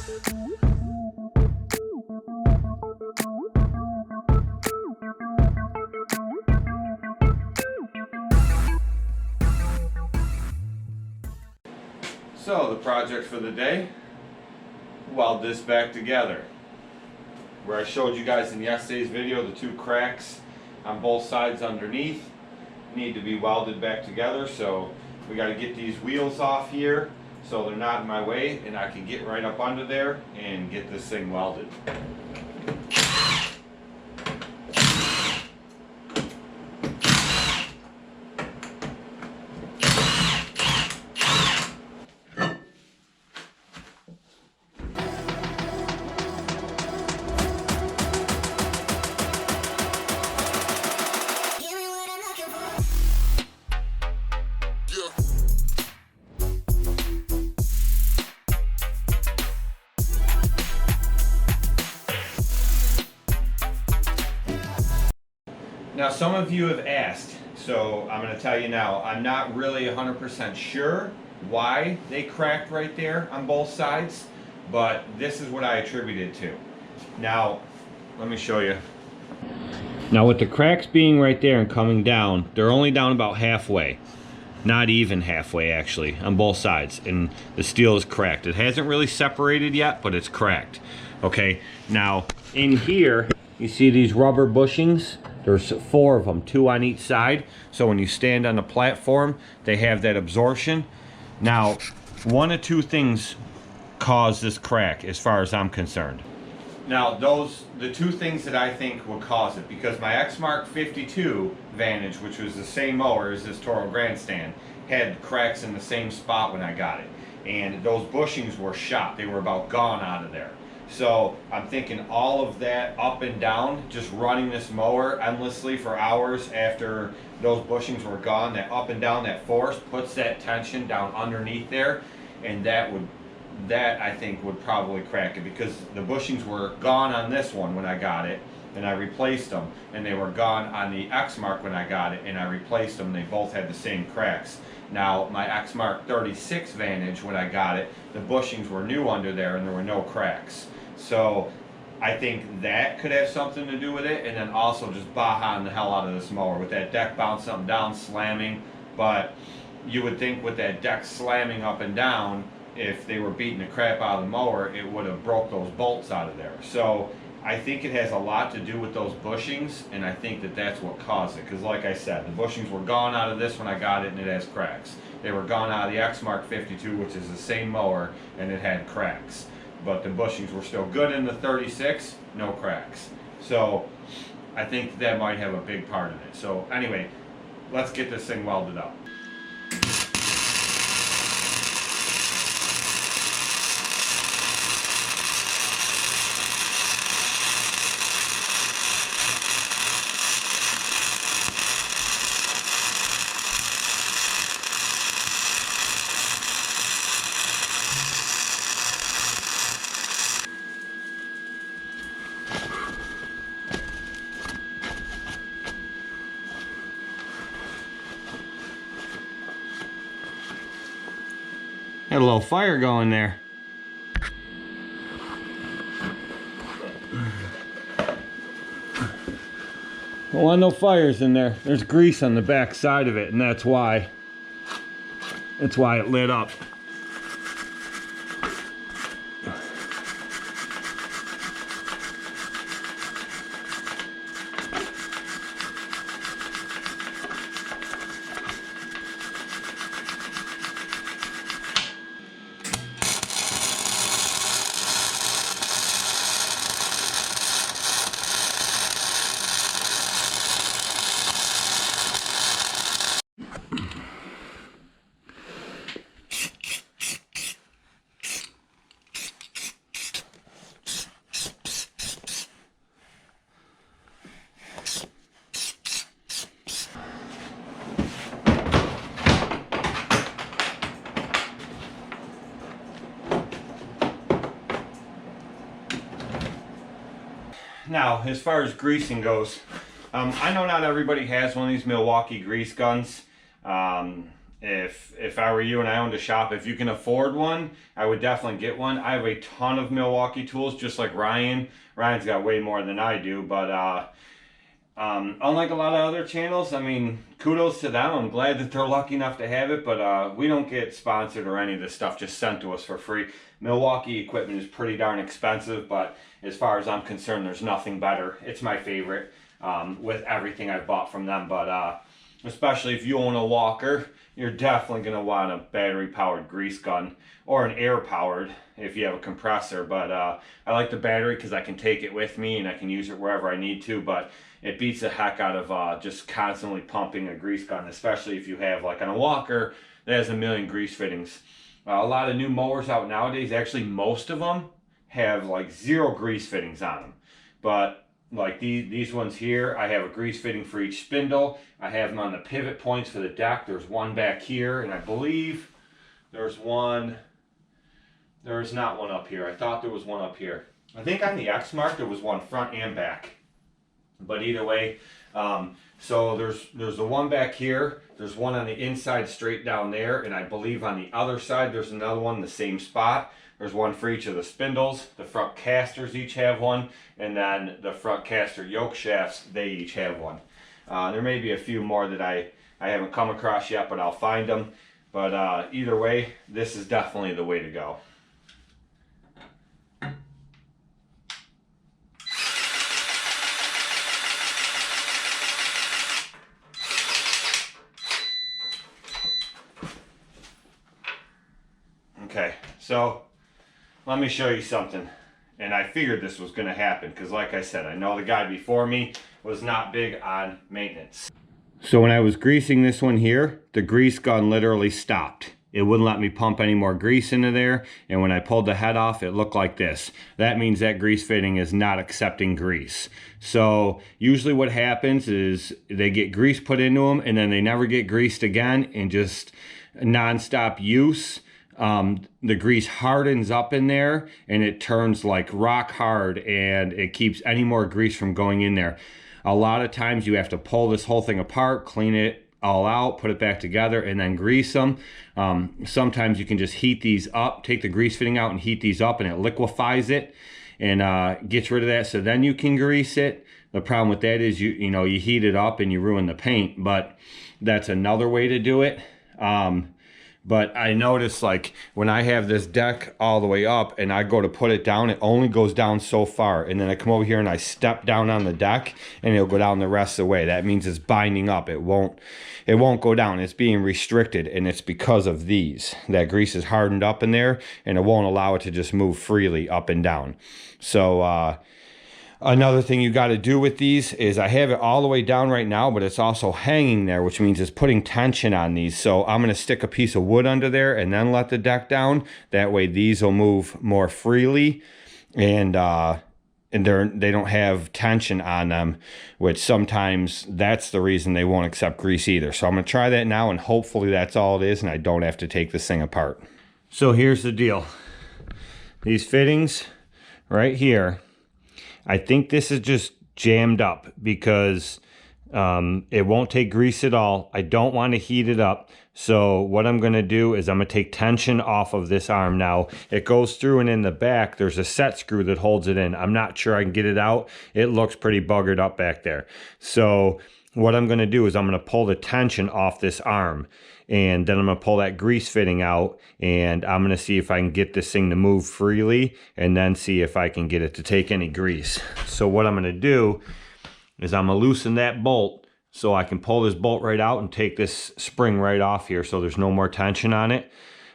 So the project for the day, weld this back together. Where I showed you guys in yesterday's video, the two cracks on both sides underneath need to be welded back together. So we got to get these wheels off here so they're not in my way and I can get right up under there and get this thing welded. Now some of you have asked, so I'm going to tell you now, I'm not really 100% sure why they cracked right there on both sides, but this is what I attribute it to. Now, let me show you. Now with the cracks being right there and coming down, they're only down about halfway. Not even halfway actually, on both sides, and the steel is cracked. It hasn't really separated yet, but it's cracked. Okay, now in here, you see these rubber bushings? There's 4 of them, 2 on each side. So when you stand on the platform, they have that absorption. Now, one of 2 things cause this crack as far as I'm concerned. Now, the 2 things that I think will cause it, because my Exmark 52 Vantage, which was the same mower as this Toro Grandstand, had cracks in the same spot when I got it. And those bushings were shot. They were about gone out of there. So I'm thinking all of that up and down, just running this mower endlessly for hours after those bushings were gone, that up and down, that force puts that tension down underneath there, and that I think would probably crack it, because the bushings were gone on this one when I got it and I replaced them, and they were gone on the Exmark when I got it and I replaced them. They both had the same cracks. Now my Exmark 36 Vantage, when I got it, the bushings were new under there and there were no cracks. So I think that could have something to do with it, and then also just bahaing the hell out of this mower with that deck bouncing up and down, slamming. But you would think with that deck slamming up and down, if they were beating the crap out of the mower, it would have broke those bolts out of there. So I think it has a lot to do with those bushings, and I think that that's what caused it. Because like I said, the bushings were gone out of this when I got it, and it has cracks. They were gone out of the Exmark 52, which is the same mower, and it had cracks. But the bushings were still good in the 36, no cracks. So I think that might have a big part in it. So anyway, let's get this thing welded up. Had a little fire going there. Don't want no fires in there. There's grease on the back side of it, and that's why it lit up. Now, as far as greasing goes, I know not everybody has one of these Milwaukee grease guns. if I were you and I owned a shop, if you can afford one, I would definitely get one. I have a ton of Milwaukee tools, just like Ryan. Ryan's got way more than I do, but unlike a lot of other channels, I mean, kudos to them. I'm glad that they're lucky enough to have it, but we don't get sponsored or any of this stuff just sent to us for free. Milwaukee equipment is pretty darn expensive, but as far as I'm concerned, there's nothing better. It's my favorite with everything I've bought from them, but especially if you own a walker, you're definitely going to want a battery-powered grease gun or an air-powered if you have a compressor. But I like the battery because I can take it with me and I can use it wherever I need to, but it beats the heck out of just constantly pumping a grease gun, especially if you have, like on a walker, that has a million grease fittings. A lot of new mowers out nowadays, actually most of them have like 0 grease fittings on them. But like these ones here, I have a grease fitting for each spindle. I have them on the pivot points for the deck. There's one back here, and I believe there's one. There's not one up here. I thought there was one up here. I think on the X mark there was one front and back. But either way, so there's the one back here. There's one on the inside straight down there, and I believe on the other side there's another one in the same spot. There's one for each of the spindles. The front casters each have one, and then the front caster yoke shafts, they each have one. There may be a few more that I haven't come across yet, but I'll find them. But either way, this is definitely the way to go. Okay, so let me show you something. And I figured this was going to happen because, like I said, I know the guy before me was not big on maintenance. So when I was greasing this one here, the grease gun literally stopped. It wouldn't let me pump any more grease into there, and when I pulled the head off, it looked like this. That means that grease fitting is not accepting grease. So usually what happens is they get grease put into them, and then they never get greased again, and just non-stop use. The grease hardens up in there, and it turns like rock hard, and it keeps any more grease from going in there. A lot of times you have to pull this whole thing apart, clean it all out, put it back together, and then grease them. Sometimes you can just heat these up, take the grease fitting out and heat these up, and it liquefies it and gets rid of that, so then you can grease it. The problem with that is you know you heat it up and you ruin the paint, but that's another way to do it. But I notice, like, when I have this deck all the way up and I go to put it down, it only goes down so far. And then I come over here and I step down on the deck and it'll go down the rest of the way. That means it's binding up. It won't go down. It's being restricted, and it's because of these. That grease is hardened up in there and it won't allow it to just move freely up and down. So, another thing you got to do with these is I have it all the way down right now, but it's also hanging there, which means it's putting tension on these. So I'm going to stick a piece of wood under there and then let the deck down. That way these will move more freely, and they don't have tension on them, which sometimes that's the reason they won't accept grease either. So I'm going to try that now, and hopefully that's all it is and I don't have to take this thing apart. So here's the deal. These fittings right here, I think this is just jammed up because it won't take grease at all. I don't want to heat it up. So what I'm going to do is I'm going to take tension off of this arm now. It goes through, and in the back, there's a set screw that holds it in. I'm not sure I can get it out. It looks pretty buggered up back there. So what I'm going to do is I'm going to pull the tension off this arm, and then I'm going to pull that grease fitting out, and I'm going to see if I can get this thing to move freely, and then see if I can get it to take any grease. So what I'm going to do is I'm going to loosen that bolt so I can pull this bolt right out and take this spring right off here so there's no more tension on it.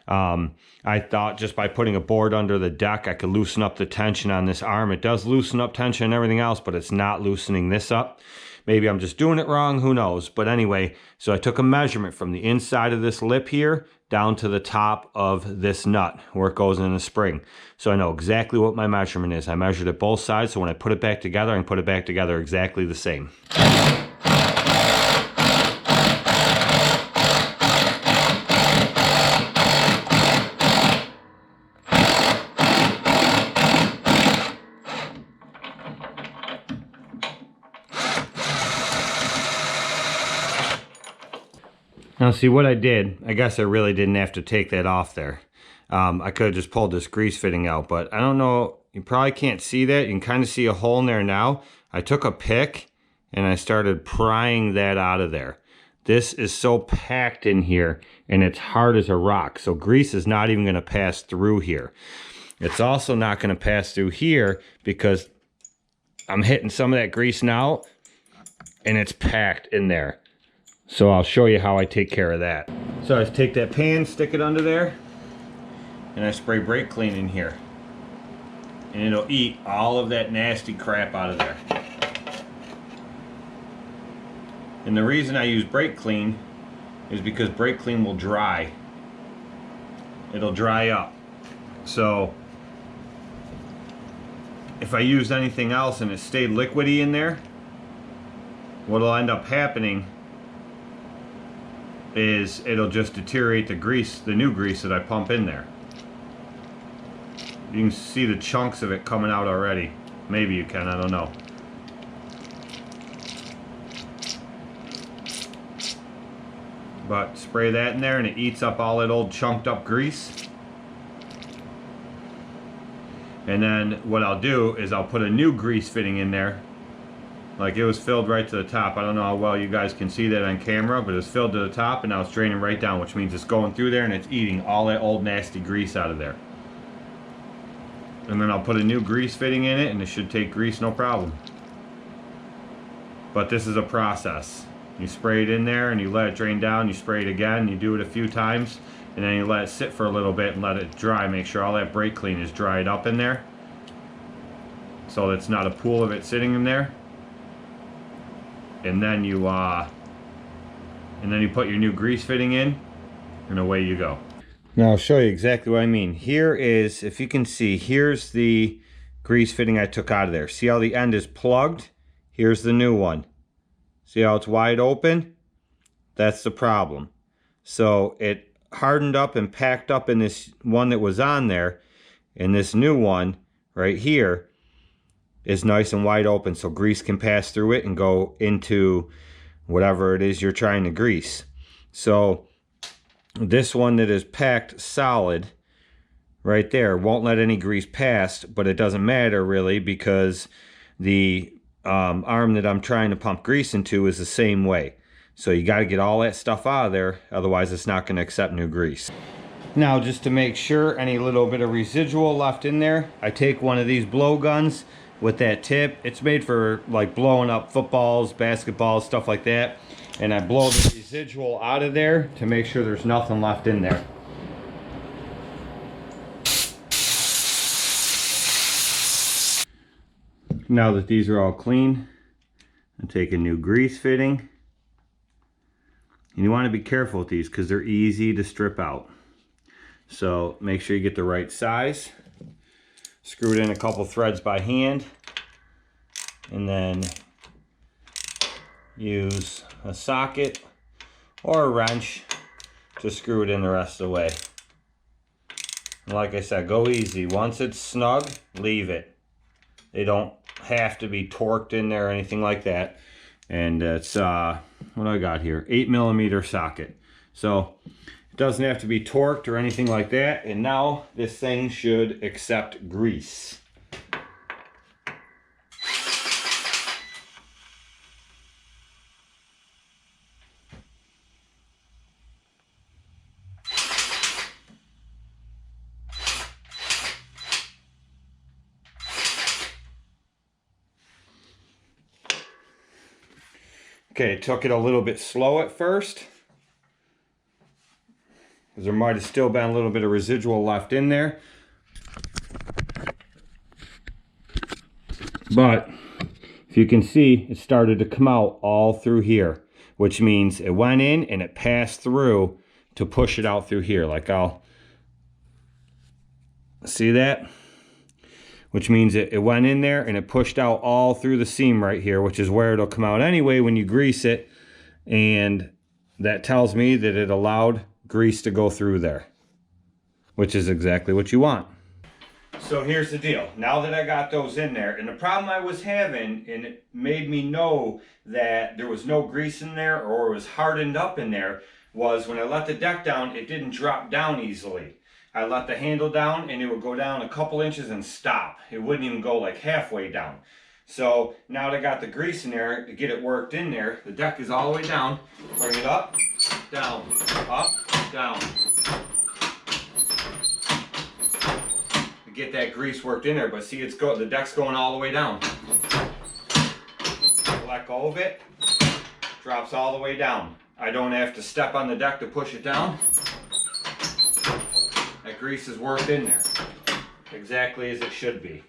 I thought just by putting a board under the deck, I could loosen up the tension on this arm. It does loosen up tension and everything else, but it's not loosening this up. Maybe I'm just doing it wrong, who knows? But anyway, so I took a measurement from the inside of this lip here down to the top of this nut where it goes in the spring. So I know exactly what my measurement is. I measured it both sides, so when I put it back together, I can put it back together exactly the same. Now see what I did, I guess I really didn't have to take that off there. I could have just pulled this grease fitting out, but I don't know, you probably can't see that. You can kind of see a hole in there now. I took a pick and I started prying that out of there. This is so packed in here and it's hard as a rock, so grease is not even going to pass through here. It's also not going to pass through here because I'm hitting some of that grease now and it's packed in there. So I'll show you how I take care of that. So I just take that pan, stick it under there, and I spray brake clean in here. And it'll eat all of that nasty crap out of there. And the reason I use brake clean is because brake clean will dry. It'll dry up. So if I used anything else and it stayed liquidy in there, what'll end up happening is it'll just deteriorate the grease, the new grease that I pump in there. You can see the chunks of it coming out already. Maybe you can, I don't know. But spray that in there and it eats up all that old chunked up grease. And then what I'll do is I'll put a new grease fitting in there. Like it was filled right to the top. I don't know how well you guys can see that on camera, but it was filled to the top and now it's draining right down, which means it's going through there and it's eating all that old nasty grease out of there. And then I'll put a new grease fitting in it and it should take grease no problem. But this is a process. You spray it in there and you let it drain down, you spray it again, you do it a few times, and then you let it sit for a little bit and let it dry. Make sure all that brake clean is dried up in there, so it's not a pool of it sitting in there. And then you put your new grease fitting in, and away you go. Now I'll show you exactly what I mean. Here is, if you can see, here's the grease fitting I took out of there. See how the end is plugged? Here's the new one. See how it's wide open? That's the problem. So it hardened up and packed up in this one that was on there, and this new one right here is nice and wide open, so grease can pass through it and go into whatever it is you're trying to grease. So this one that is packed solid right there won't let any grease pass, but it doesn't matter really because the arm that I'm trying to pump grease into is the same way. So you got to get all that stuff out of there, otherwise it's not going to accept new grease. Now just to make sure any little bit of residual left in there, I take one of these blow guns with that tip. It's made for like blowing up footballs, basketballs, stuff like that. And I blow the residual out of there to make sure there's nothing left in there. Now that these are all clean, I take a new grease fitting. And you want to be careful with these because they're easy to strip out. So make sure you get the right size. Screw it in a couple threads by hand. And then use a socket or a wrench to screw it in the rest of the way. And like I said, go easy. Once it's snug, leave it. They don't have to be torqued in there or anything like that. And it's what do I got here, 8mm socket, so it doesn't have to be torqued or anything like that. And now this thing should accept grease. Okay, took it a little bit slow at first, because there might have still been a little bit of residual left in there. But if you can see, it started to come out all through here, which means it went in and it passed through to push it out through here. Like I'll see that? Which means it went in there and it pushed out all through the seam right here, which is where it'll come out anyway when you grease it. And that tells me that it allowed grease to go through there, which is exactly what you want. So here's the deal. Now that I got those in there, and the problem I was having, and it made me know that there was no grease in there or it was hardened up in there, was when I let the deck down, it didn't drop down easily. I let the handle down and it would go down a couple inches and stop. It wouldn't even go like halfway down. So now that I got the grease in there to get it worked in there, the deck is all the way down. Bring it up, down, up, down. To get that grease worked in there, but see, the deck's going all the way down. Let go of it, drops all the way down. I don't have to step on the deck to push it down. That grease is worked in there, exactly as it should be.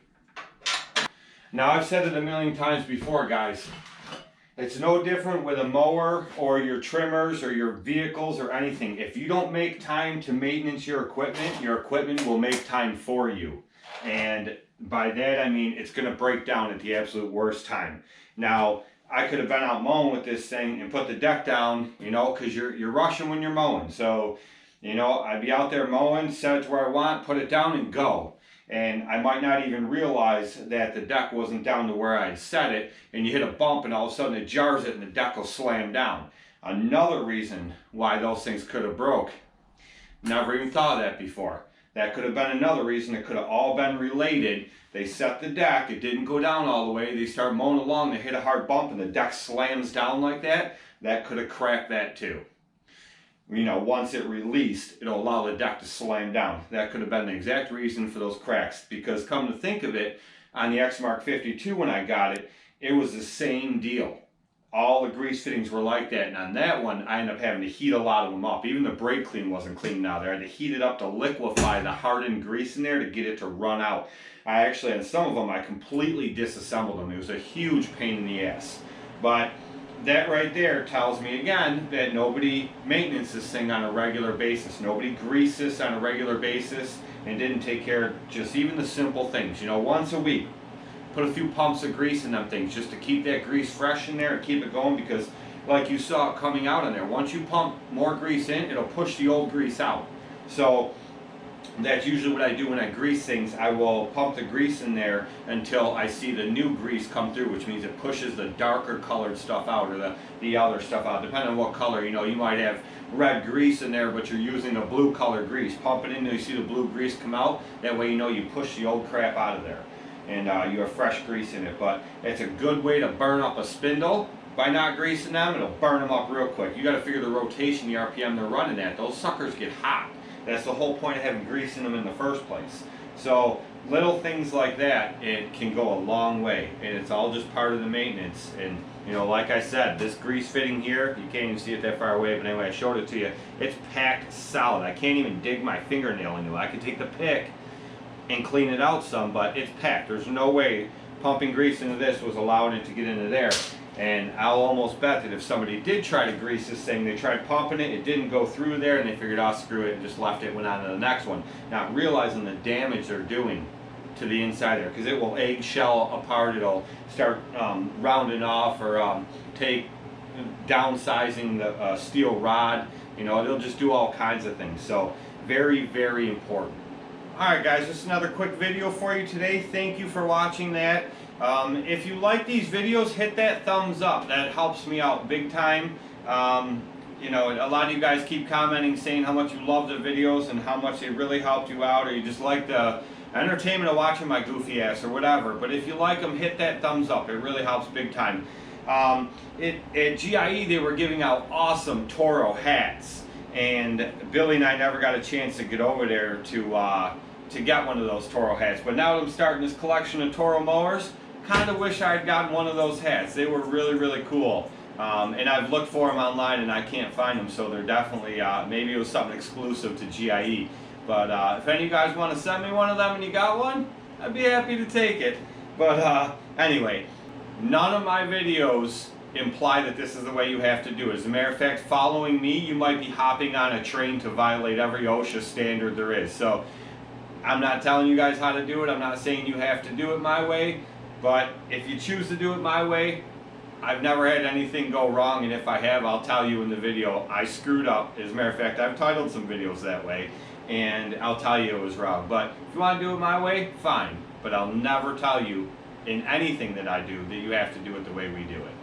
Now, I've said it a million times before, guys. It's no different with a mower or your trimmers or your vehicles or anything. If you don't make time to maintenance your equipment will make time for you. And by that, I mean it's going to break down at the absolute worst time. Now, I could have been out mowing with this thing and put the deck down, you know, because you're rushing when you're mowing. So, you know, I'd be out there mowing, set it to where I want, put it down and go. And I might not even realize that the deck wasn't down to where I set it, and you hit a bump and all of a sudden it jars it and the deck will slam down. Another reason why those things could have broke. Never even thought of that before. That could have been another reason. It could have all been related. They set the deck, it didn't go down all the way, they start mowing along, they hit a hard bump and the deck slams down like that. That could have cracked that too. You know, once it released, it'll allow the deck to slam down. That could have been the exact reason for those cracks, because come to think of it, on the X Mark 52 when I got it, it was the same deal. All the grease fittings were like that, and on that one, I ended up having to heat a lot of them up. Even the brake clean wasn't clean now there. I had to heat it up to liquefy the hardened grease in there to get it to run out. I actually, on some of them, I completely disassembled them. It was a huge pain in the ass. But that right there tells me again that nobody maintenance this thing on a regular basis. Nobody greases this on a regular basis and didn't take care of just even the simple things. You know, once a week, put a few pumps of grease in them things just to keep that grease fresh in there and keep it going, because like you saw it coming out in there, once you pump more grease in, it'll push the old grease out. So that's usually what I do when I grease things. I will pump the grease in there until I see the new grease come through, which means it pushes the darker colored stuff out, or the other stuff out, depending on what color. You know, you might have red grease in there, but you're using a blue color grease. Pump it in until you see the blue grease come out. That way you know you push the old crap out of there, and you have fresh grease in it. But it's a good way to burn up a spindle. By not greasing them, it'll burn them up real quick. You got to figure the rotation, the RPM they're running at. Those suckers get hot. That's the whole point of having grease in them in the first place. So little things like that, it can go a long way, and it's all just part of the maintenance. And you know, like I said, this grease fitting here, you can't even see it that far away, but anyway, I showed it to you. It's packed solid. I can't even dig my fingernail into it. I can take the pick and clean it out some, but it's packed. There's no way pumping grease into this was allowing it to get into there. And I'll almost bet that if somebody did try to grease this thing, they tried pumping it, it didn't go through there, and they figured, oh, screw it, and just left it, went on to the next one. Not realizing the damage they're doing to the inside there, because it will eggshell apart, it'll start rounding off, or take downsizing the steel rod. You know, it'll just do all kinds of things. So very, very important. Alright guys, just another quick video for you today. Thank you for watching that. If you like these videos, hit that thumbs up. That helps me out big time. You know, a lot of you guys keep commenting saying how much you love the videos and how much they really helped you out, or you just like the entertainment of watching my goofy ass or whatever. But if you like them, hit that thumbs up. It really helps big time. At GIE, they were giving out awesome Toro hats, and Billy and I never got a chance to get over there to get one of those Toro hats. But now that I'm starting this collection of Toro mowers, kind of wish I had gotten one of those hats. They were really, really cool. And I've looked for them online and I can't find them, so they're definitely, maybe it was something exclusive to GIE. But if any of you guys want to send me one of them and you got one, I'd be happy to take it. But anyway, none of my videos imply that this is the way you have to do it. As a matter of fact, following me, you might be hopping on a train to violate every OSHA standard there is. So I'm not telling you guys how to do it. I'm not saying you have to do it my way. But if you choose to do it my way, I've never had anything go wrong, and if I have, I'll tell you in the video I screwed up. As a matter of fact, I've titled some videos that way, and I'll tell you it was wrong. But if you want to do it my way, fine. But I'll never tell you in anything that I do that you have to do it the way we do it.